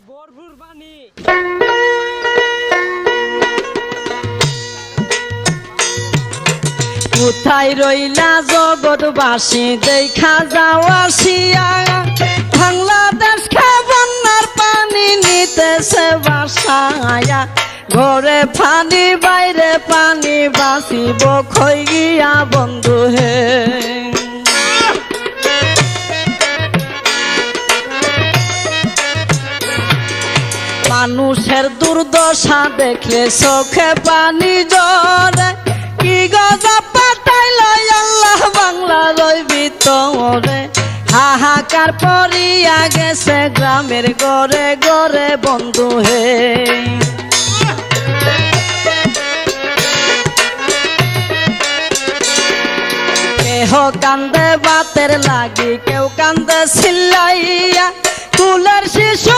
বরফুর পানি কোথায় রইলা জগৎবাসী দেখা যাও আসিয়া বাংলাদেশ বন্যার পানি নিতেছে বাসায়া ঘরে পানি বাইরে পানি বাঁচিব খই গিয়া বন্ধু হে মানুষের দুর্দশা দেখলে চোখে পানি জরে কি গজব পাঠাইল আল্লাহ বাংলার ভিতরে হাহাকার পড়িয়া গেছে গ্রামের গড়ে গড়ে বন্ধু হে কেহ কান্দে বাতের লাগি কেউ কান্দে চিল্লাইয়া কুলের শিশু